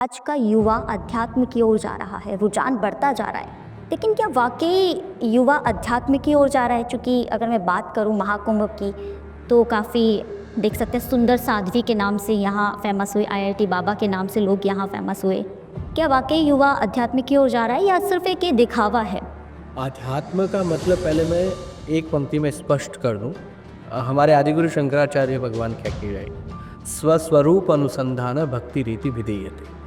आज का युवा अध्यात्म की ओर जा रहा है, रुझान बढ़ता जा रहा है। लेकिन क्या वाक़ई युवा अध्यात्म की ओर जा रहा है? चूँकि अगर मैं बात करूँ महाकुंभ की, तो काफ़ी देख सकते हैं सुंदर साध्वी के नाम से यहाँ फ़ेमस हुए, आईआईटी बाबा के नाम से लोग यहाँ फ़ेमस हुए। क्या वाक़ई युवा अध्यात्म की ओर जा रहा है या सिर्फ़ एक ये दिखावा है? आध्यात्म का मतलब पहले मैं एक पंक्ति में स्पष्ट कर दूं। हमारे आदिगुरु शंकराचार्य भगवान क्या कह रहे हैं, स्वस्वरूप अनुसंधान भक्ति रीति विधेयते।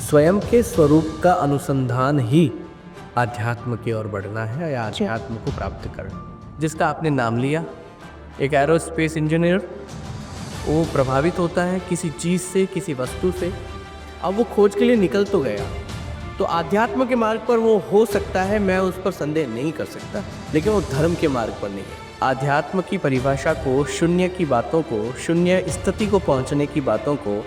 स्वयं के स्वरूप का अनुसंधान ही आध्यात्म की ओर बढ़ना है या आध्यात्म को प्राप्त करना। जिसका आपने नाम लिया, एक एरोस्पेस इंजीनियर, वो प्रभावित होता है किसी चीज़ से, किसी वस्तु से। अब वो खोज के लिए निकल तो गया, तो आध्यात्म के मार्ग पर वो हो सकता है, मैं उस पर संदेह नहीं कर सकता, लेकिन वो धर्म के मार्ग पर नहीं है। आध्यात्म की परिभाषा को, शून्य की बातों को, शून्य स्थिति को पहुंचने की बातों को,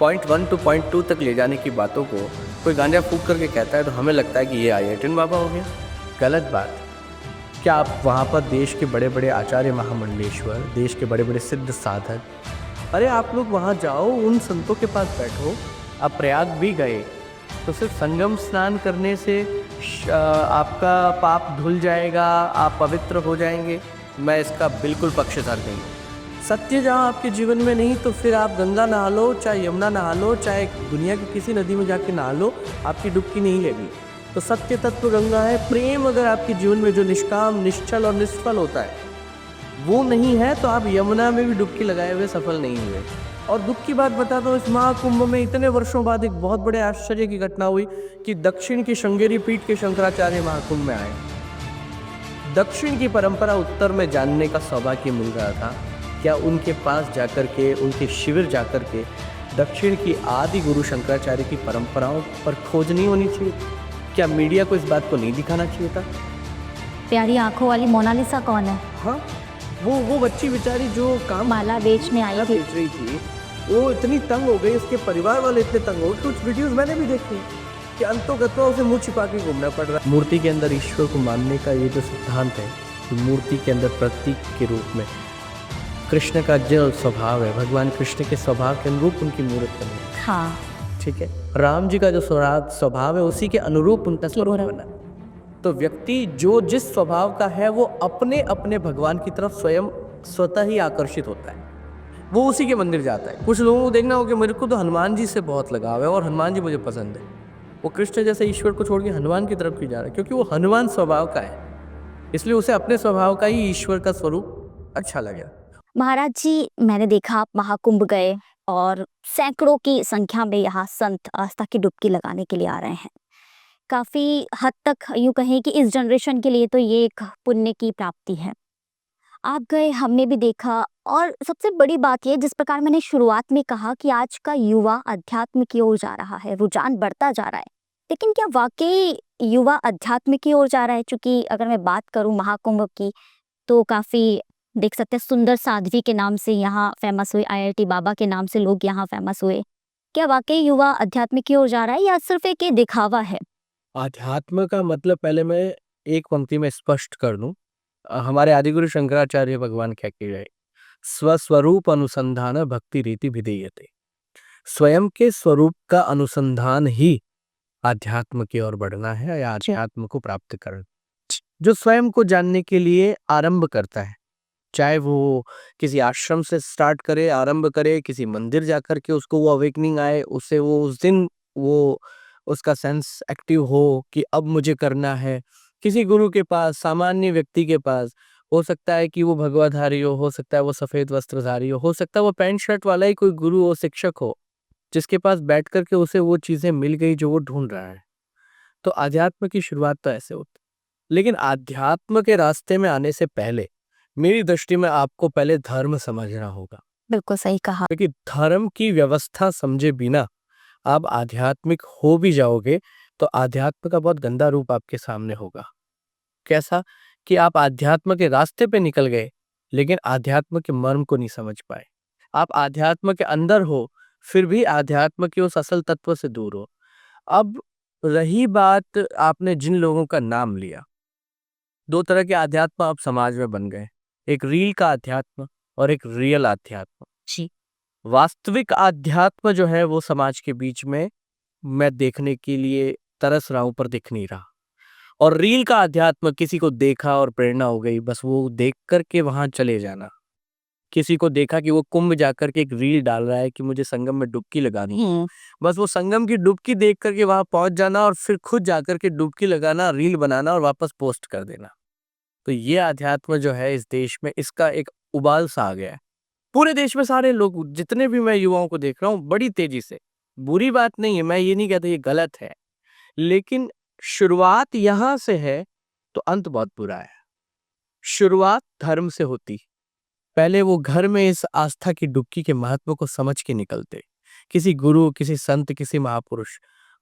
पॉइंट 1 टू पॉइंट 2 तक ले जाने की बातों को कोई गांजा फूंक करके कहता है तो हमें लगता है कि ये आईआईटी बाबा हो गया। गलत बात। क्या आप वहाँ पर देश के बड़े बड़े आचार्य महामंडलेश्वर, देश के बड़े बड़े सिद्ध साधक, अरे आप लोग वहाँ जाओ, उन संतों के पास बैठो। आप प्रयाग भी गए तो सिर्फ संगम स्नान करने से आपका पाप धुल जाएगा, आप पवित्र हो जाएंगे? मैं इसका बिल्कुल पक्षधर नहीं। सत्य जहाँ आपके जीवन में नहीं तो फिर आप गंगा नहा लो, चाहे यमुना नहा लो, चाहे दुनिया की किसी नदी में जाके नहा लो, आपकी डुबकी नहीं लगेगी। तो सत्य तत्व गंगा है। प्रेम अगर आपके जीवन में जो निष्काम, निश्चल और निष्फल होता है वो नहीं है, तो आप यमुना में भी डुबकी लगाए हुए सफल नहीं हुए। और दुख की बात बताता हूँ, इस महाकुंभ में इतने वर्षों बाद एक बहुत बड़े आश्चर्य की घटना हुई कि दक्षिण की श्रृंगेरी पीठ के शंकराचार्य महाकुंभ में आए। दक्षिण की परंपरा उत्तर में जानने का सौभाग्य मिल रहा था। क्या उनके पास जाकर के, उनके शिविर जाकर के दक्षिण की आदि गुरु शंकराचार्य की परंपराओं पर खोज नहीं होनी चाहिए? क्या मीडिया को इस बात को नहीं दिखाना चाहिए था? प्यारी आँखों वाली मोनालिसा कौन है? हाँ, वो बच्ची बेचारी जो काम माला बेचने आई थी। बेच रही थी, वो इतनी तंग हो गई, उसके परिवार वाले इतने तंग हो गए। कुछ वीडियोस मैंने भी देखे कि अंतोगत्वा उसे मुंह छिपा के घूमना पड़ रहा है। मूर्ति के अंदर ईश्वर को मानने का ये जो सिद्धांत है, तो मूर्ति के अंदर प्रतीक के रूप में कृष्ण का जो स्वभाव है, भगवान कृष्ण के स्वभाव के अनुरूप उनकी मूर्त बनी है। हाँ, ठीक है, राम जी का जो स्वभाव है उसी के अनुरूप उनका स्वरूप बना। तो व्यक्ति जो जिस स्वभाव का है वो अपने अपने भगवान की तरफ स्वयं स्वतः ही आकर्षित होता है, वो उसी के मंदिर जाता है। कुछ लोगों को देखना हो कि मेरे को तो हनुमान जी से बहुत लगाव है और हनुमान जी मुझे पसंद है, वो कृष्ण जैसे ईश्वर को छोड़ के हनुमान की तरफ क्यों जा रहा है? क्योंकि वो हनुमान स्वभाव का है, इसलिए उसे अपने स्वभाव का ही ईश्वर का स्वरूप अच्छा लगे। महाराज जी, मैंने देखा आप महाकुंभ गए और सैकड़ों की संख्या में यहाँ संत आस्था की डुबकी लगाने के लिए आ रहे हैं। काफ़ी हद तक यूँ कहें कि इस जनरेशन के लिए तो ये एक पुण्य की प्राप्ति है। आप गए, हमने भी देखा, और सबसे बड़ी बात ये, जिस प्रकार मैंने शुरुआत में कहा कि आज का युवा अध्यात्म की ओर जा रहा है, रुझान बढ़ता जा रहा है। लेकिन क्या वाक़ई युवा अध्यात्म की ओर जा रहा है? चूँकि अगर मैं बात करूँ महाकुंभ की, तो काफ़ी देख सकते हैं सुंदर साध्वी के नाम से यहाँ फ़ेमस हुए, आईआईटी बाबा के नाम से लोग यहाँ फ़ेमस हुए। क्या वाक़ई युवा अध्यात्म की ओर जा रहा है या सिर्फ़ एक ये दिखावा है? आध्यात्म का मतलब पहले मैं एक पंक्ति में स्पष्ट कर दूं। हमारे आदिगुरु शंकराचार्य भगवान क्या कह रहे हैं, स्वस्वरूप अनुसंधान भक्ति रीति विधेयते। स्वयं के स्वरूप का अनुसंधान ही आध्यात्म की ओर बढ़ना है या आध्यात्म को प्राप्त करना। जो स्वयं को जानने के लिए आरंभ करता है, चाहे वो किसी आश्रम से स्टार्ट करे, आरंभ करे, किसी मंदिर जाकर के उसको वो अवेकनिंग आए, उससे वो उस दिन वो उसका सेंस एक्टिव हो कि अब मुझे करना है। किसी गुरु के पास, सामान्य व्यक्ति के पास, हो सकता है कि वो भगवाधारी हो सकता है वो सफेद वस्त्रधारी हो सकता है वो पैंट शर्ट वाला ही कोई गुरु हो, शिक्षक हो, जिसके पास बैठ करके उसे वो चीजें मिल गई जो वो ढूंढ रहा है। तो अध्यात्म की शुरुआत तो ऐसे होती है। लेकिन अध्यात्म के रास्ते में आने से पहले मेरी दृष्टि में आपको पहले धर्म समझना होगा, बिल्कुल सही कहा। क्योंकि धर्म की व्यवस्था समझे बिना आप आध्यात्मिक हो भी जाओगे तो आध्यात्म का बहुत गंदा रूप आपके सामने होगा। कैसा? कि आप आध्यात्म के रास्ते पे निकल गए लेकिन आध्यात्म के मर्म को नहीं समझ पाए। आप आध्यात्म के अंदर हो फिर भी आध्यात्म के उस असल तत्व से दूर हो। अब रही बात, आपने जिन लोगों का नाम लिया, दो तरह के आध्यात्म अब समाज में बन गए, एक रील का अध्यात्म और एक रियल अध्यात्म। जी। वास्तविक आध्यात्म जो है वो समाज के बीच में मैं देखने के लिए तरस रहा हूँ पर दिख नहीं रहा। और रील का अध्यात्म, किसी को देखा और प्रेरणा हो गई, बस वो देख कर के वहां चले जाना। किसी को देखा कि वो कुंभ जाकर के एक रील डाल रहा है कि मुझे संगम में डुबकी लगानी है, बस वो संगम की डुबकी देख करके वहां पहुंच जाना और फिर खुद जाकर के डुबकी लगाना, रील बनाना और वापस पोस्ट कर देना। तो ये अध्यात्म जो है इस देश में, इसका एक उबाल सा आ गया है। पूरे देश में सारे लोग, जितने भी मैं युवाओं को देख रहा हूँ, बड़ी तेजी से, बुरी बात नहीं है, मैं ये नहीं कहता ये गलत है, लेकिन शुरुआत यहां से है तो अंत बहुत बुरा है। शुरुआत धर्म से होती, पहले वो घर में इस आस्था की डुबकी के महत्व को समझ के निकलते। किसी गुरु, किसी संत, किसी महापुरुष,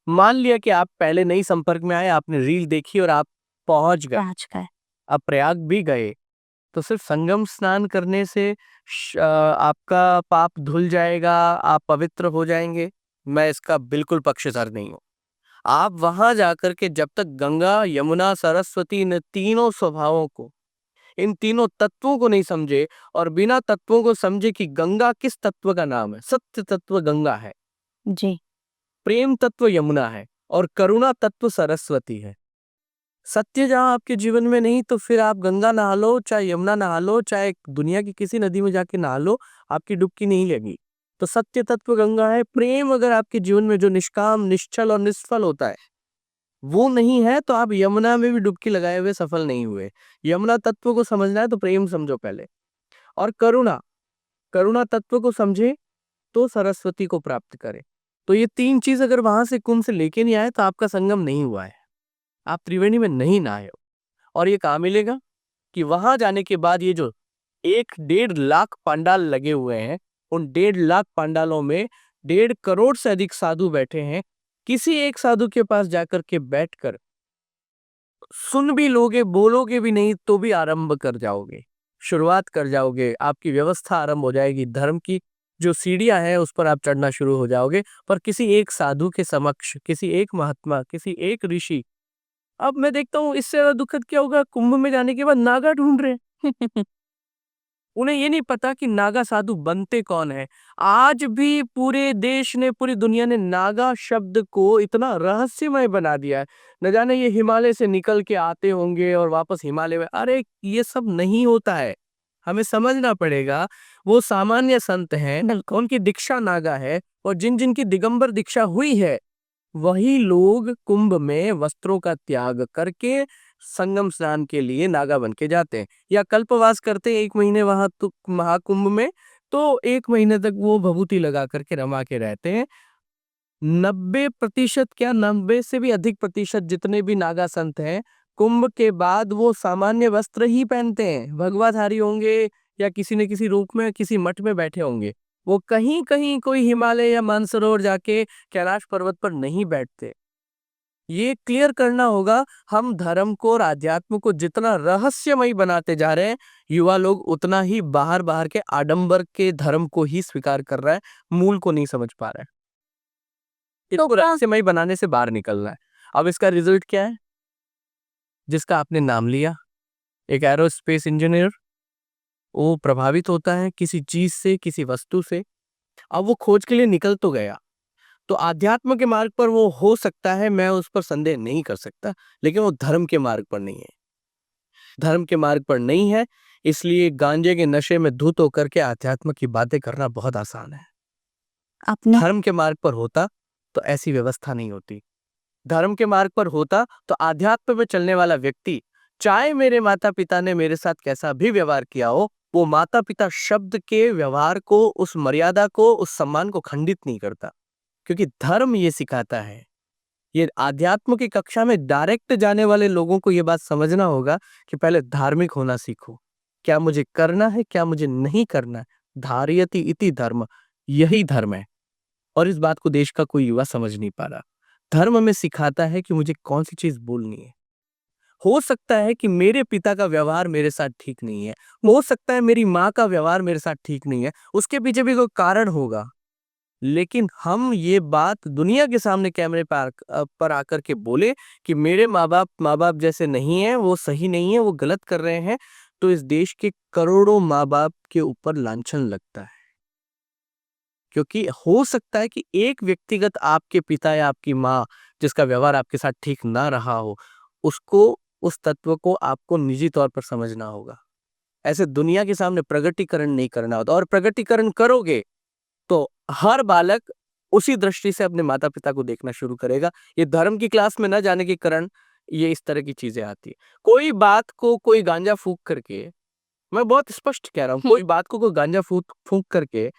मान लिया कि आप पहले नहीं संपर्क में आए, आपने रील देखी और आप पहुंच गए, आप प्रयाग भी गए, तो सिर्फ संगम स्नान करने से आपका पाप धुल जाएगा, आप पवित्र हो जाएंगे? मैं इसका बिल्कुल पक्षधर नहीं हूं। आप वहां जाकर के जब तक गंगा, यमुना, सरस्वती, इन तीनों स्वभावों को, इन तीनों तत्वों को नहीं समझे, और बिना तत्वों को समझे कि गंगा किस तत्व का नाम है, सत्य तत्व गंगा है, जी। प्रेम तत्व यमुना है, और करुणा तत्व सरस्वती है। सत्य जहां आपके जीवन में नहीं, तो फिर आप गंगा नहा लो, चाहे यमुना नहा लो, चाहे दुनिया की किसी नदी में जाके नहा लो, आपकी डुबकी नहीं लगी। तो सत्य तत्व गंगा है। प्रेम अगर आपके जीवन में जो निष्काम, निश्चल और निष्फल होता है वो नहीं है, तो आप यमुना में भी डुबकी लगाए हुए सफल नहीं हुए। यमुना तत्व को समझना है तो प्रेम समझो पहले। और करुणा, करुणा तत्व को समझे तो सरस्वती को प्राप्त करे। तो ये तीन चीज अगर वहां से कुंभ से लेके नहीं आए तो आपका संगम नहीं हुआ है, आप त्रिवेणी में नहीं नहाए हो। और ये कहाँ मिलेगा कि वहां जाने के बाद ये जो 1.5 लाख पंडाल लगे हुए हैं, उन 1.5 लाख पंडालों में 1.5 करोड़ से अधिक साधु बैठे हैं। किसी एक साधु के पास जाकर के बैठकर सुन भी लोगे, बोलोगे भी नहीं, तो भी आरंभ कर जाओगे, शुरुआत कर जाओगे, आपकी व्यवस्था आरंभ हो जाएगी, धर्म की जो सीढ़ियां हैं उस पर आप चढ़ना शुरू हो जाओगे। पर किसी एक साधु के समक्ष, किसी एक महात्मा, किसी एक ऋषि, अब मैं देखता हूँ इससे ज्यादा दुखद क्या होगा, कुंभ में जाने के बाद नागा ढूंढ रहे हैं। उन्हें ये नहीं पता कि नागा साधु बनते कौन है। आज भी पूरे देश ने, पूरी दुनिया ने नागा शब्द को इतना रहस्यमय बना दिया है। न जाने ये हिमालय से निकल के आते होंगे और वापस हिमालय में, अरे ये सब नहीं होता है, हमें समझना पड़ेगा। वो सामान्य संत हैं, उनकी दीक्षा नागा है, और जिन जिन की दिगंबर दीक्षा हुई है वही लोग कुंभ में वस्त्रों का त्याग करके संगम स्नान के लिए नागा बन के जाते हैं, या कल्पवास करते हैं 1 महीने वहां तो महाकुंभ में, तो 1 महीने तक वो भभूति लगा करके रमा के रहते हैं। 90% क्या, 90 से भी अधिक प्रतिशत जितने भी नागा संत हैं, कुंभ के बाद वो सामान्य वस्त्र ही पहनते हैं, भगवाधारी होंगे या किसी न किसी रूप में किसी मठ में बैठे होंगे। वो कहीं कहीं कोई हिमालय या मानसरोवर जाके कैलाश पर्वत पर नहीं बैठते। ये क्लियर करना होगा। हम धर्म को और अध्यात्म को जितना रहस्यमय बनाते जा रहे हैं, युवा लोग उतना ही बाहर बाहर के आडंबर के धर्म को ही स्वीकार कर रहा है, मूल को नहीं समझ पा रहा है। इसको रहस्यमय बनाने से बाहर निकलना है। अब इसका रिजल्ट क्या है? जिसका आपने नाम लिया, एक एरोस्पेस इंजीनियर, वो प्रभावित होता है किसी चीज से, किसी वस्तु से। अब वो खोज के लिए निकल तो गया, तो आध्यात्म के मार्ग पर वो हो सकता है, मैं उस पर संदेह नहीं कर सकता, लेकिन वो धर्म के मार्ग पर नहीं है। धर्म के मार्ग पर नहीं है, इसलिए गांजे के नशे में धुत होकर के आध्यात्म की बातें करना बहुत आसान है। आपने धर्म के मार्ग पर होता तो ऐसी व्यवस्था नहीं होती। धर्म के मार्ग पर होता तो आध्यात्म में चलने वाला व्यक्ति, चाहे मेरे माता पिता ने मेरे साथ कैसा भी व्यवहार किया हो, वो माता पिता शब्द के व्यवहार को, उस मर्यादा को, उस सम्मान को खंडित नहीं करता, क्योंकि धर्म ये सिखाता है। ये आध्यात्म की कक्षा में डायरेक्ट जाने वाले लोगों को ये बात समझना होगा कि पहले धार्मिक होना सीखो। क्या मुझे करना है, क्या मुझे नहीं करना है, धारयति इति धर्म, यही धर्म है। और इस बात को देश का कोई युवा समझ नहीं पा रहा। धर्म हमें सिखाता है कि मुझे कौन सी चीज बोलनी है। हो सकता है कि मेरे पिता का व्यवहार मेरे साथ ठीक नहीं है, हो सकता है मेरी माँ का व्यवहार मेरे साथ ठीक नहीं है, उसके पीछे भी कोई कारण होगा, लेकिन हम ये बात दुनिया के सामने कैमरे पर आकर के बोले कि मेरे माँ बाप जैसे नहीं है, वो सही नहीं है, वो गलत कर रहे हैं, तो इस देश के करोड़ों माँ बाप के ऊपर लांछन लगता है। क्योंकि हो सकता है कि एक व्यक्तिगत आपके पिता या आपकी माँ जिसका व्यवहार आपके साथ ठीक ना रहा हो, उसको उस तत्व को आपको निजी तौर पर समझना होगा। ऐसे दुनिया के सामने प्रगटीकरण नहीं करना होता, और प्रगटीकरण करोगे तो हर बालक उसी दृष्टि से अपने माता-पिता को देखना शुरू करेगा। ये धर्म की क्लास में ना जाने के कारण ये इस तरह की चीज़ें आती हैं। कोई बात को कोई गांजा फूँक करके, मैं बहुत स्पष्ट कह रहा हूँ, कोई बात को कोई गांजा फूँक फूँक करके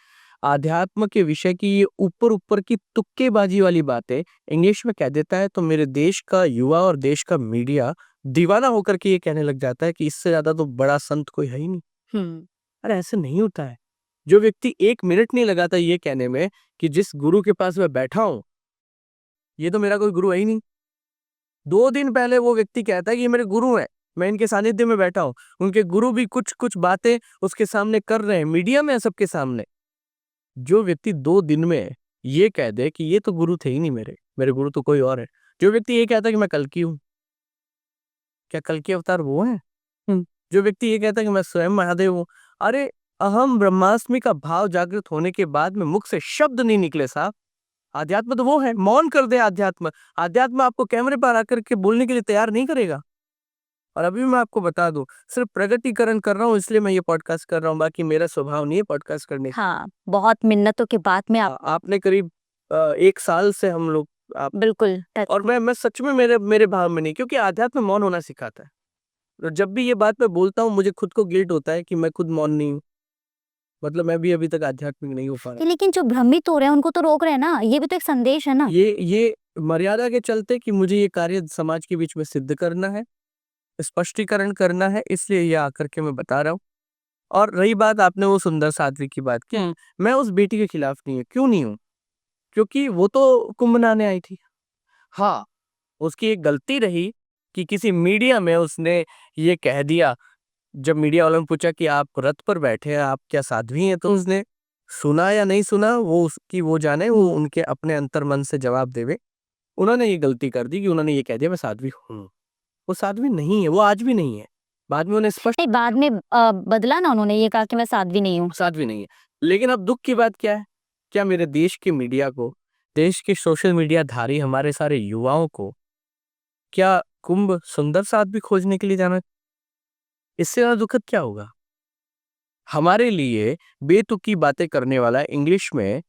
आध्यात्म के विषय की ये ऊपर-ऊपर की तुक्केबाजी वाली बातें इंग्लिश में कह देता है, तो मेरे देश का युवा और देश का मीडिया दीवाना होकर के ये कहने लग जाता है कि इससे ज़्यादा तो बड़ा संत कोई है ही नहीं। हुँ। अरे ऐसे नहीं होता है। जो व्यक्ति 1 मिनट नहीं लगाता ये कहने में कि जिस गुरु के पास मैं बैठा हूँ, ये तो मेरा कोई गुरु है ही नहीं। 2 दिन पहले वो व्यक्ति कहता है कि ये मेरे गुरु हैं, मैं इनके सानिध्य में बैठा हूँ। उनके गुरु भी कुछ-कुछ बातें उसके सामने कर रहे हैं, मीडिया में है सबके सामने। जो व्यक्ति 2 दिन में ये कह दे कि ये तो गुरु थे ही नहीं मेरे गुरु तो कोई और है। जो व्यक्ति ये कहता है कि मैं कल्कि हूँ, क्या कल्कि अवतार वो हैं? जो व्यक्ति ये कहता है कि मैं स्वयं महादेव हूँ, अरे अहम ब्रह्मास्मि का भाव जागृत होने के बाद में मुख से शब्द नहीं निकले साहब। आध्यात्म तो वो है, मौन कर दे आध्यात्म। आध्यात्म आपको कैमरे पर आकर के बोलने के लिए तैयार नहीं करेगा। और अभी मैं आपको बता दूं, सिर्फ प्रगटीकरण कर रहा हूँ इसलिए मैं ये पॉडकास्ट कर रहा हूँ, बाकी मेरा स्वभाव नहीं है पॉडकास्ट करने का। हाँ, बहुत मिन्नतों के बाद में आप आपने करीब 1 साल से हम लोग आप बिल्कुल टच और मैं सच में मेरे भाव में नहीं, क्योंकि आध्यात्म मौन होना सिखाता है। और जब भी ये बात मैं बोलता हूँ मुझे खुद को गिल्ट होता है कि मैं खुद मौन नहीं हूँ। मतलब मैं भी अभी तक आध्यात्मिक नहीं हो पा रहा। लेकिन जो भ्रमित हो रहे हैं उनको तो रोक रहे हैं ना, ये भी तो एक संदेश है ना। ये मर्यादा के चलते कि मुझे ये कार्य समाज के बीच में सिद्ध करना है, स्पष्टीकरण करना है, इसलिए ये आकर के मैं बता रहा हूँ। और रही बात आपने वो सुंदर साध्वी की बात की, मैं उस बेटी के खिलाफ नहीं हूँ। क्यों नहीं हूँ? क्योंकि वो तो कुंभ नहाने आई थी। हाँ, उसकी एक गलती रही कि किसी मीडिया में उसने ये कह दिया। जब मीडिया वालों ने पूछा कि आप रथ पर बैठे हैं, आप क्या साध्वी हैं? तो उसने सुना या नहीं सुना वो उसकी वो जाने, वो उनके अपने अंतर्मन से जवाब देवे। उन्होंने ये गलती कर दी कि उन्होंने ये कह दिया मैं साध्वी हूँ। वो साध्वी नहीं है, वो आज भी नहीं है। बाद में उन्हें स्पष्ट नहीं, बाद में बदला ना, उन्होंने ये कहा कि मैं साध्वी नहीं हूँ। साध्वी नहीं है। लेकिन अब दुःख की बात क्या है? क्या मेरे देश के मीडिया को, देश के सोशल मीडिया धारी हमारे सारे युवाओं को, क्या कुंभ सुंदर साध्वी खोजने के लिए जाना, इससे ज़्यादा दुखद क्या होगा? हमारे लिए बेतुकी बातें करने वाला, इंग्लिश में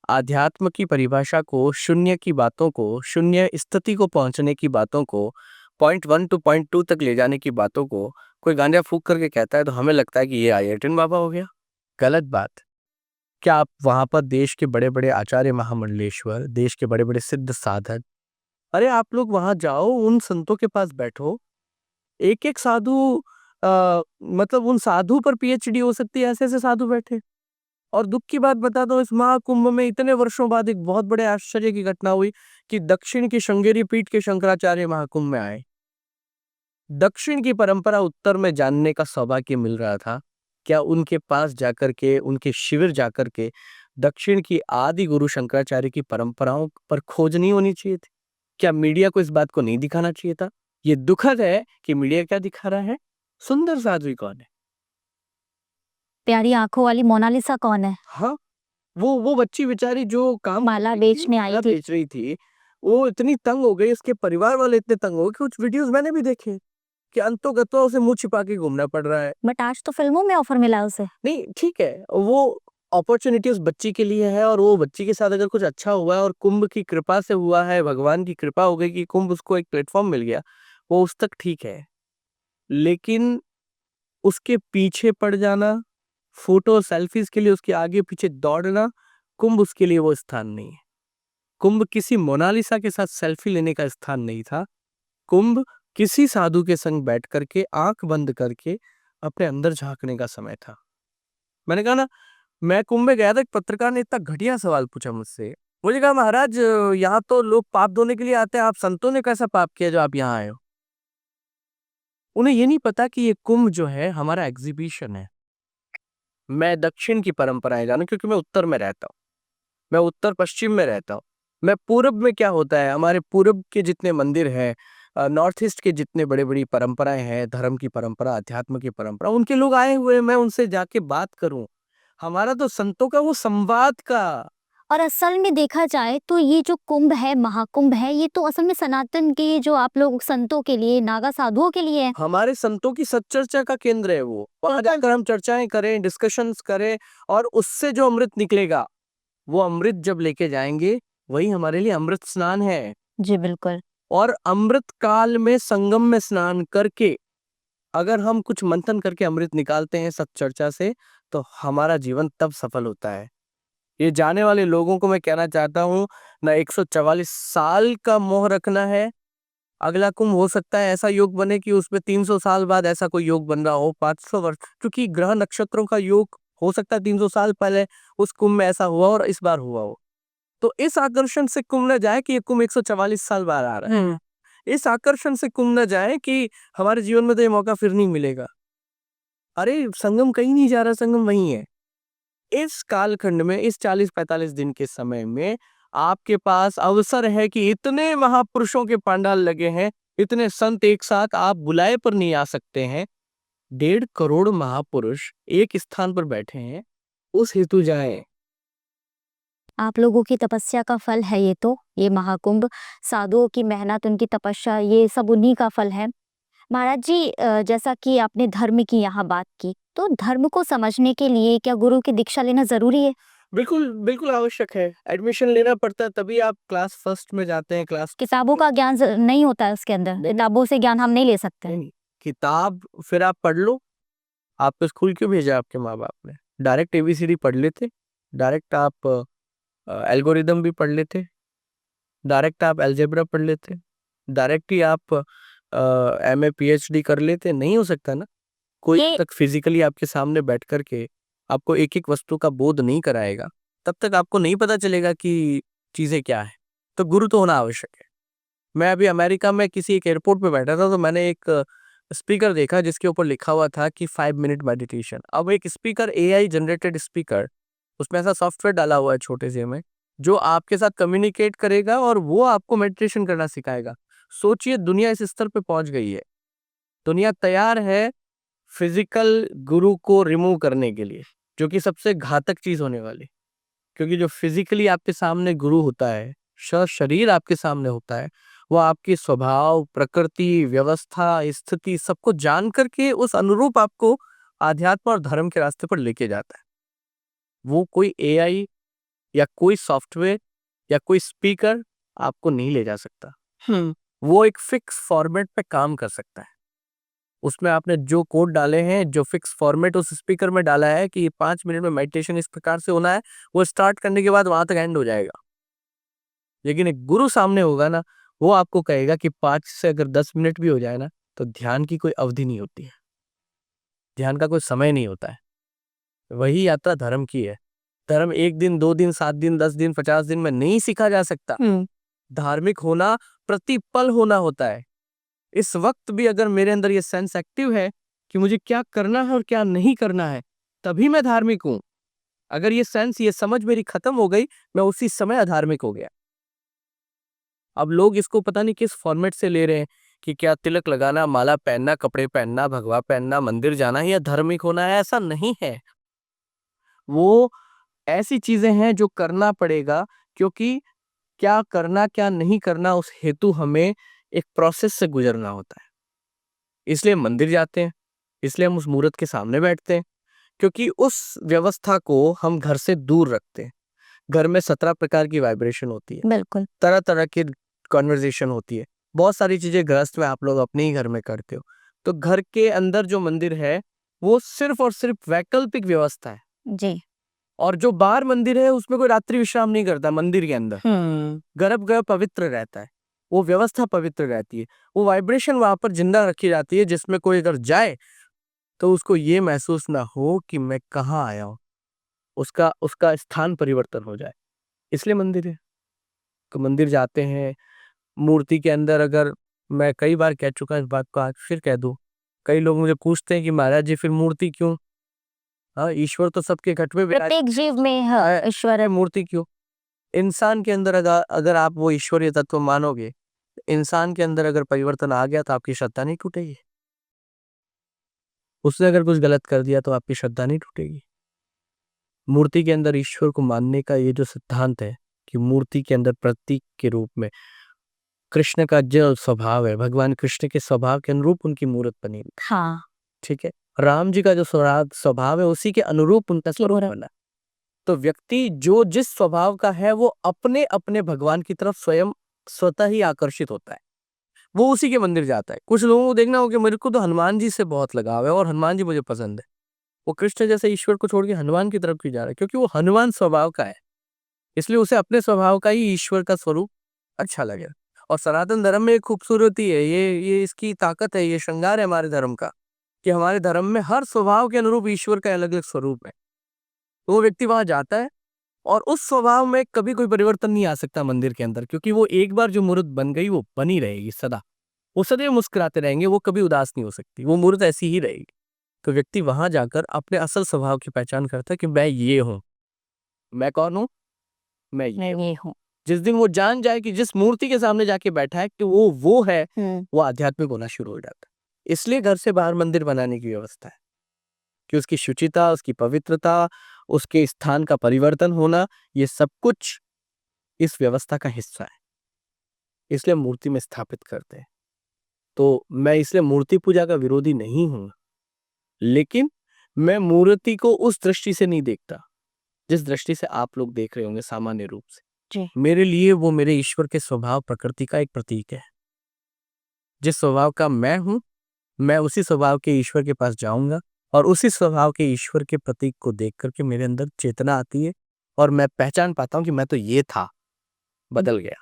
आध्यात्म की परिभाषा को, शून्य की बातों को, शून्य स्थिति को पहुंचने की बातों को, पॉइंट 1 टू पॉइंट 2 तक ले जाने की बातों को कोई गांजा फूंक करके कहता है तो हमें लगता है कि ये आयरटन बाबा हो गया। गलत बात। क्या आप वहां पर देश के बड़े बड़े आचार्य महामंडलेश्वर, देश के बड़े बड़े सिद्ध साधक, अरे आप लोग वहां जाओ, उन संतों के पास बैठो। एक एक साधु, मतलब उन साधु पर पीएचडी हो सकती है, ऐसे ऐसे साधु बैठे। और दुख की बात बता दो, इस महाकुंभ में इतने वर्षों बाद एक बहुत बड़े आश्चर्य की घटना हुई कि दक्षिण की श्रृंगेरी पीठ के शंकराचार्य महाकुंभ में आए। दक्षिण की परंपरा उत्तर में जानने का सौभाग्य मिल रहा था। क्या उनके पास जाकर के, उनके शिविर जाकर के दक्षिण की आदि गुरु शंकराचार्य की परंपराओं पर खोज नहीं होनी चाहिए थी? क्या मीडिया को इस बात को नहीं दिखाना चाहिए था? ये दुखद है कि मीडिया क्या दिखा रहा है। सुंदर साध्वी कौन है? प्यारी आंखों वाली मोनालिसा कौन है? हाँ, वो बच्ची बेचारी जो काम माला कर रही थी, बेचने आई माला थी। बेच रही थी, वो इतनी तंग हो गई, उसके परिवार वाले इतने तंग हो गए, कुछ वीडियोस मैंने भी देखे कि अंतोगत्वा उसे मुंह छिपा के घूमना पड़ रहा है। बट आज तो फिल्मों में ऑफर मिला उसे। नहीं ठीक है, वो अपॉर्चुनिटी उस बच्ची के लिए है, और वो बच्ची के साथ अगर कुछ अच्छा हुआ है और कुंभ की कृपा से हुआ है, भगवान की कृपा हो गई कि कुंभ उसको एक प्लेटफॉर्म मिल गया, वो उस तक ठीक है। लेकिन उसके पीछे पड़ जाना, फोटो सेल्फीज के लिए उसके आगे पीछे दौड़ना, कुंभ उसके लिए वो स्थान नहीं है। कुंभ किसी मोनालिसा के साथ सेल्फी लेने का स्थान नहीं था। कुंभ किसी साधु के संग बैठ करके, आंख बंद करके अपने अंदर झांकने का समय था। मैंने कहा ना, मैं कुंभ में गया था, एक पत्रकार ने इतना घटिया सवाल पूछा मुझसे। मुझे कहा महाराज, यहाँ तो लोग पाप धोने के लिए आते हैं, आप संतों ने कैसा पाप किया जो आप यहाँ आए हो? उन्हें ये नहीं पता कि ये कुंभ जो है हमारा एग्जीबिशन है। मैं दक्षिण की परंपराएं जानू क्योंकि मैं उत्तर में रहता हूँ, मैं उत्तर पश्चिम में रहता हूँ। मैं पूरब में क्या होता है, हमारे पूरब के जितने मंदिर हैं, नॉर्थ ईस्ट के जितने बड़े बड़ी परंपराएं हैं, धर्म की परंपरा, अध्यात्म की परंपरा, उनके लोग आए हुए हैं, मैं उनसे जाके बात करूं। हमारा तो संतों का वो संवाद का और असल में देखा जाए तो ये जो कुंभ है, महाकुंभ है, ये तो असल में सनातन के जो आप लोग संतों के लिए, नागा साधुओं के लिए है। हमारे संतों की सच्चर्चा का केंद्र है वो। वहां जाकर हम चर्चाएं करें, डिस्कशंस करें, और उससे जो अमृत निकलेगा, वो अमृत जब लेके जाएंगे, वही हमारे लिए अमृत स्नान है। जी बिल्कुल। और अमृत काल में संगम में स्नान करके अगर हम कुछ मंथन करके अमृत निकालते हैं सत्चर्चा से, तो हमारा जीवन तब सफल होता है। ये जाने वाले लोगों को मैं कहना चाहता हूँ, ना 144 साल का मोह रखना है। अगला कुंभ हो सकता है ऐसा योग बने कि उसमें 300 साल बाद ऐसा कोई योग बन रहा हो, 500 वर्ष, क्योंकि ग्रह नक्षत्रों का योग हो सकता है 300 साल पहले उस कुंभ में ऐसा हुआ और इस बार हुआ हो। तो इस आकर्षण से कुंभ न जाए कि ये कुंभ 144 साल बाद आ रहा है। इस आकर्षण से कुंभ न जाए कि हमारे जीवन में तो ये मौका फिर नहीं मिलेगा। अरे संगम कहीं नहीं जा रहा, संगम वही है। इस कालखंड में, इस 40-45 दिन के समय में आपके पास अवसर है कि इतने महापुरुषों के पंडाल लगे हैं, इतने संत एक साथ, आप बुलाए पर नहीं आ सकते हैं। 1.5 करोड़ महापुरुष एक स्थान पर बैठे हैं, उस हेतु जाएं। आप लोगों की तपस्या का फल है ये तो, ये महाकुंभ, साधुओं की मेहनत, उनकी तपस्या, ये सब उन्हीं का फल है। महाराज जी, जैसा कि आपने धर्म की यहाँ बात की, तो धर्म को समझने के लिए क्या गुरु की दीक्षा लेना जरूरी है? बिल्कुल बिल्कुल आवश्यक है। एडमिशन लेना पड़ता है, तभी आप क्लास फर्स्ट में जाते हैं। क्लास किताबों का ज्ञान नहीं होता है उसके अंदर, किताबों से ज्ञान हम नहीं ले सकते। नहीं, किताब फिर आप पढ़ लो। आपको स्कूल क्यों भेजा आपके माँ बाप ने? डायरेक्ट एबीसीडी पढ़ लेते, डायरेक्ट आप एल्गोरिदम भी पढ़ लेते, डायरेक्ट आप अलजेब्रा पढ़ लेते, डायरेक्ट ही आप एमए पीएचडी कर लेते। नहीं हो सकता ना। कोई ये तक फिजिकली आपके सामने बैठ कर के आपको एक एक वस्तु का बोध नहीं कराएगा, तब तक आपको नहीं पता चलेगा कि चीजें क्या है। तो गुरु तो होना आवश्यक है। मैं अभी अमेरिका में किसी एक एयरपोर्ट पे बैठा था, तो मैंने एक स्पीकर देखा जिसके ऊपर लिखा हुआ था कि 5 मिनट मेडिटेशन। अब एक स्पीकर, एआई जनरेटेड स्पीकर, उसमें ऐसा सॉफ्टवेयर डाला हुआ है छोटे से में, जो आपके साथ कम्युनिकेट करेगा और वो आपको मेडिटेशन करना सिखाएगा। सोचिए, दुनिया इस स्तर पे पहुंच गई है। दुनिया तैयार है फिजिकल गुरु को रिमूव करने के लिए, जो कि सबसे घातक चीज होने वाली। क्योंकि जो फिजिकली आपके सामने गुरु होता है, शरीर आपके सामने होता है, वो आपकी स्वभाव, प्रकृति, व्यवस्था, स्थिति सबको जान करके उस अनुरूप आपको आध्यात्म और धर्म के रास्ते पर लेके जाता है। वो कोई एआई या कोई सॉफ्टवेयर या कोई स्पीकर आपको नहीं ले जा सकता। वो एक फिक्स फॉर्मेट पे काम कर सकता है। उसमें आपने जो कोड डाले हैं, जो फिक्स फॉर्मेट उस स्पीकर में डाला है कि 5 मिनट में मेडिटेशन इस प्रकार से होना है, वो स्टार्ट करने के बाद वहां तक एंड हो जाएगा। लेकिन एक गुरु सामने होगा ना, वो आपको कहेगा कि 5 से अगर 10 मिनट भी हो जाए ना, तो ध्यान की कोई अवधि नहीं होती है, ध्यान का कोई समय नहीं होता है। वही यात्रा धर्म की है। धर्म 1 दिन, 2 दिन, 7 दिन, 10 दिन, 50 दिन में नहीं सीखा जा सकता। धार्मिक होना प्रतिपल होना होता है। इस वक्त भी अगर मेरे अंदर ये सेंस एक्टिव है कि मुझे क्या करना है और क्या नहीं करना है, तभी मैं धार्मिक हूं। अगर ये सेंस, ये समझ मेरी खत्म हो गई, मैं उसी समय अधार्मिक हो गया। अब लोग इसको पता नहीं किस फॉर्मेट से ले रहे हैं कि क्या तिलक लगाना, माला पहनना, कपड़े पहनना, भगवा पहनना, मंदिर जाना या धार्मिक होना है। ऐसा नहीं है। वो ऐसी चीजें हैं जो करना पड़ेगा, क्योंकि क्या करना क्या नहीं करना, उस हेतु हमें एक प्रोसेस से गुजरना होता है। इसलिए हम मंदिर जाते हैं, इसलिए हम उस मूर्त के सामने बैठते हैं, क्योंकि उस व्यवस्था को हम घर से दूर रखते हैं। घर में 17 प्रकार की वाइब्रेशन होती है, बिल्कुल। तरह तरह की कॉन्वर्जेशन होती है, बहुत सारी चीजें गृहस्थ में आप लोग अपने ही घर में करते हो। तो घर के अंदर जो मंदिर है, वो सिर्फ और सिर्फ वैकल्पिक व्यवस्था है। जी। और जो बाहर मंदिर है, उसमें कोई रात्रि विश्राम नहीं करता। मंदिर के अंदर गर्भगृह पवित्र रहता है, वो व्यवस्था पवित्र रहती है, वो वाइब्रेशन वहां पर जिंदा रखी जाती है, जिसमें कोई अगर जाए तो उसको ये महसूस ना हो कि मैं कहाँ आया हूँ, उसका उसका स्थान परिवर्तन हो जाए। इसलिए मंदिर है। तो मंदिर जाते हैं, मूर्ति के अंदर, अगर मैं कई बार कह चुका इस बात को, आज फिर कह दूं। कई लोग मुझे पूछते हैं कि महाराज जी फिर मूर्ति क्यों? हाँ, ईश्वर तो सबके घट में प्रत्येक जीव में ईश्वर है। मूर्ति क्यों? इंसान के अंदर अगर आप वो ईश्वरीय तत्व मानोगे, इंसान के अंदर अगर परिवर्तन आ गया, तो आपकी श्रद्धा नहीं टूटेगी। उसने अगर कुछ गलत कर दिया तो आपकी श्रद्धा नहीं टूटेगी। मूर्ति के अंदर ईश्वर को मानने का ये जो सिद्धांत है कि मूर्ति के अंदर प्रतीक के रूप में कृष्ण का जो स्वभाव है, भगवान कृष्ण के स्वभाव के अनुरूप उनकी मूर्त बनी हुई, हाँ, ठीक है। राम जी का जो स्वभाव है उसी के अनुरूप उनका स्वरूप मूर्त। बना। तो व्यक्ति जो जिस स्वभाव का है वो अपने अपने भगवान की तरफ स्वयं स्वतः ही आकर्षित होता है, वो उसी के मंदिर जाता है। कुछ लोगों को देखना हो कि मेरे को तो हनुमान जी से बहुत लगाव है और हनुमान जी मुझे पसंद है, वो कृष्ण जैसे ईश्वर को छोड़ के हनुमान की तरफ क्यों जा रहा है? क्योंकि वो हनुमान स्वभाव का है, इसलिए उसे अपने स्वभाव का ही ईश्वर का स्वरूप अच्छा लगे। और सनातन धर्म में एक खूबसूरती है, ये इसकी ताकत है, ये श्रृंगार है हमारे धर्म का, कि हमारे धर्म में हर स्वभाव के अनुरूप ईश्वर का अलग अलग स्वरूप है। तो वो व्यक्ति वहां जाता है और उस स्वभाव में कभी कोई परिवर्तन नहीं आ सकता मंदिर के अंदर, क्योंकि वो एक बार जो मूर्त बन गई वो बनी रहेगी सदा, वो सदैव मुस्कुराते रहेंगे, वो कभी उदास नहीं हो सकती, वो मूर्त ऐसी ही रहेगी। तो व्यक्ति वहां जाकर अपने असल स्वभाव की पहचान करता है कि मैं ये हूँ। मैं कौन हूँ? मैं मैं ये हूँ। ये हूँ। जिस दिन वो जान जाए कि जिस मूर्ति के सामने जाके बैठा है कि वो है, हम्म, वो आध्यात्मिक होना शुरू हो जाता है। इसलिए घर से बाहर मंदिर बनाने की व्यवस्था है कि उसकी शुचिता, उसकी पवित्रता, उसके स्थान का परिवर्तन होना, ये सब कुछ इस व्यवस्था का हिस्सा है। इसलिए मूर्ति में स्थापित करते हैं। तो मैं इसलिए मूर्ति पूजा का विरोधी नहीं हूं, लेकिन मैं मूर्ति को उस दृष्टि से नहीं देखता जिस दृष्टि से आप लोग देख रहे होंगे सामान्य रूप से। जी। मेरे लिए वो मेरे ईश्वर के स्वभाव प्रकृति का एक प्रतीक है। जिस स्वभाव का मैं हूं, मैं उसी स्वभाव के ईश्वर के पास जाऊंगा और उसी स्वभाव के ईश्वर के प्रतीक को देख करके मेरे अंदर चेतना आती है और मैं पहचान पाता हूं कि मैं तो ये था, बदल गया।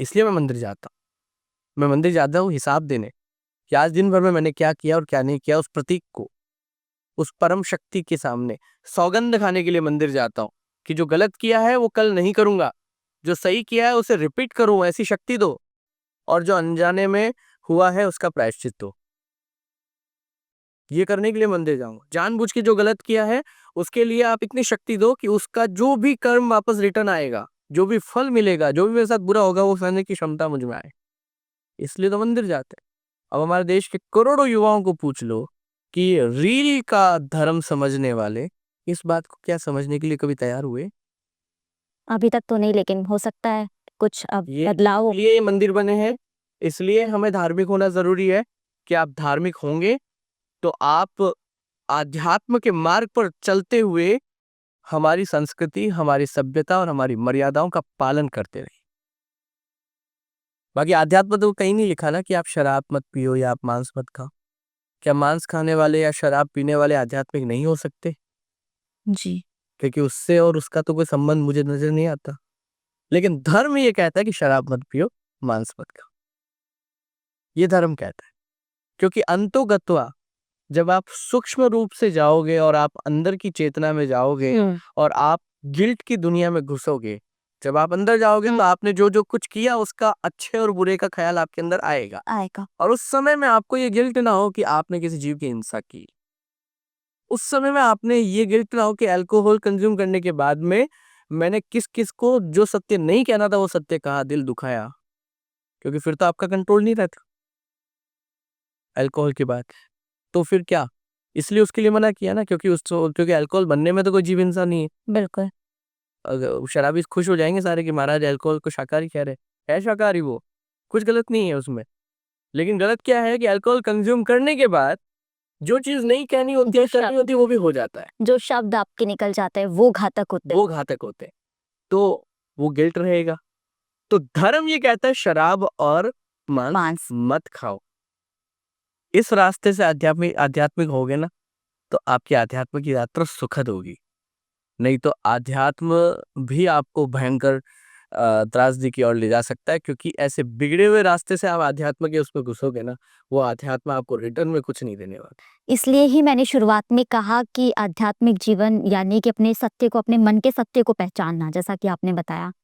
इसलिए मैं मंदिर जाता हूं। मैं मंदिर जाता हूं हिसाब देने कि आज दिन भर में मैंने क्या किया और क्या नहीं किया, उस प्रतीक को, उस परम शक्ति के सामने सौगंध खाने के लिए मंदिर जाता हूं कि जो गलत किया है वो कल नहीं करूंगा, जो सही किया है उसे रिपीट करूं, ऐसी शक्ति दो, और जो अनजाने में हुआ है उसका प्रायश्चित दो। ये करने के लिए मंदिर जाऊंगा। जानबूझ के जो गलत किया है उसके लिए आप इतनी शक्ति दो कि उसका जो भी कर्म वापस रिटर्न आएगा, जो भी फल मिलेगा, जो भी मेरे साथ बुरा होगा, वो सहने की क्षमता मुझ में आए। इसलिए तो मंदिर जाते हैं। अब हमारे देश के करोड़ों युवाओं को पूछ लो कि रील का धर्म समझने वाले इस बात को क्या समझने के लिए कभी तैयार हुए? अभी तक तो नहीं, लेकिन हो सकता है कुछ अब ये बदलाव हो। ये मंदिर बने हैं, इसलिए हमें धार्मिक होना जरूरी है कि आप धार्मिक होंगे तो आप आध्यात्म के मार्ग पर चलते हुए हमारी संस्कृति, हमारी सभ्यता और हमारी मर्यादाओं का पालन करते रहे। बाकी आध्यात्म तो कहीं नहीं लिखा ना कि आप शराब मत पियो या आप मांस मत खाओ। क्या मांस खाने वाले या शराब पीने वाले आध्यात्मिक नहीं हो सकते? जी। क्योंकि उससे और उसका तो कोई संबंध मुझे नजर नहीं आता। लेकिन धर्म ये कहता है कि शराब मत पियो, मांस मत खाओ। ये धर्म कहता है, क्योंकि अंतोगत्वा जब आप सूक्ष्म रूप से जाओगे और आप अंदर की चेतना में जाओगे और आप गिल्ट की दुनिया में घुसोगे, जब आप अंदर जाओगे तो आपने जो जो कुछ किया उसका अच्छे और बुरे का ख्याल आपके अंदर आएगा, आएगा। और उस समय में आपको ये गिल्ट ना हो कि आपने किसी जीव की हिंसा की। उस समय में आपने ये गिल्ट ना हो कि अल्कोहल कंज्यूम करने के बाद में मैंने किस किस को जो सत्य नहीं कहना था वो सत्य कहा, दिल दुखाया, क्योंकि फिर तो आपका कंट्रोल नहीं रहता अल्कोहल के बाद। तो फिर क्या? इसलिए उसके लिए मना किया ना, क्योंकि अल्कोहल बनने में तो कोई जीव हिंसा नहीं है। बिल्कुल। अगर शराबी खुश हो जाएंगे सारे कि महाराज अल्कोहल को शाकाहारी कह रहे हैं, है शाकाहारी, वो कुछ गलत नहीं है उसमें। लेकिन गलत क्या है कि अल्कोहल कंज्यूम करने के बाद जो चीज नहीं कहनी होती है, करनी होती है, वो भी हो जाता है, जो शब्द आपके निकल जाते हैं वो घातक होते हैं। वो घातक होते हैं, तो वो गिल्ट रहेगा। तो धर्म ये कहता है शराब और मांस मांस। मत खाओ। इस रास्ते से आध्यात्मिक आध्यात्मिक होगे ना, तो आपकी आध्यात्म की यात्रा सुखद होगी। नहीं तो आध्यात्म भी आपको भयंकर त्रासदी की ओर ले जा सकता है, क्योंकि ऐसे बिगड़े हुए रास्ते से आप आध्यात्म के उसमें घुसोगे ना, वो आध्यात्म आपको रिटर्न में कुछ नहीं देने वाला। इसलिए ही मैंने शुरुआत में कहा कि आध्यात्मिक जीवन यानी कि अपने सत्य को, अपने मन के सत्य को पहचानना, जैसा कि आपने बताया।